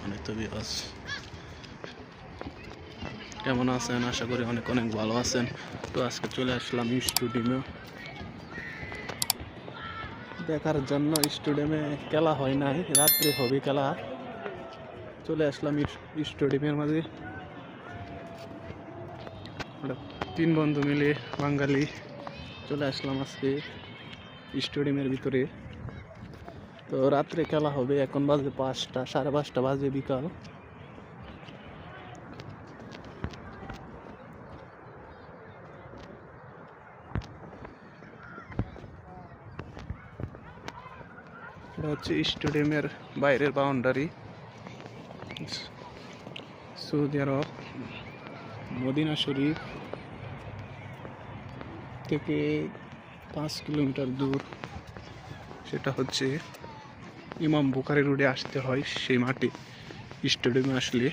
সম্মানিত ভিউয়ার্স, কেমন আছেন? আশা করি অনেক অনেক ভালো আছেন। তো আজকে চলে আসলাম স্টেডিয়ামে দেখার জন্য। স্টেডিয়ামে খেলা হয় নাই, রাত্রে হবে খেলা। চলে আসলাম স্টেডিয়ামের মাঝে। তিন বন্ধু মিলে বাঙালি চলে আসলাম আজকে স্টেডিয়ামের ভিতরে। তো রাত্রে খেলা হবে, এখন বাজে 5টা, 5:30 বাজে বিকাল। এটা হচ্ছে স্টেডিয়ামের বাইরের বাউন্ডারি। সৌদি আরব মদিনা শরীফ থেকে 5 কিলোমিটার দূর। সেটা হচ্ছে ইমাম বুখারী রোডে আসতে হয় সেই মাঠে স্টেডিয়ামে আসলে।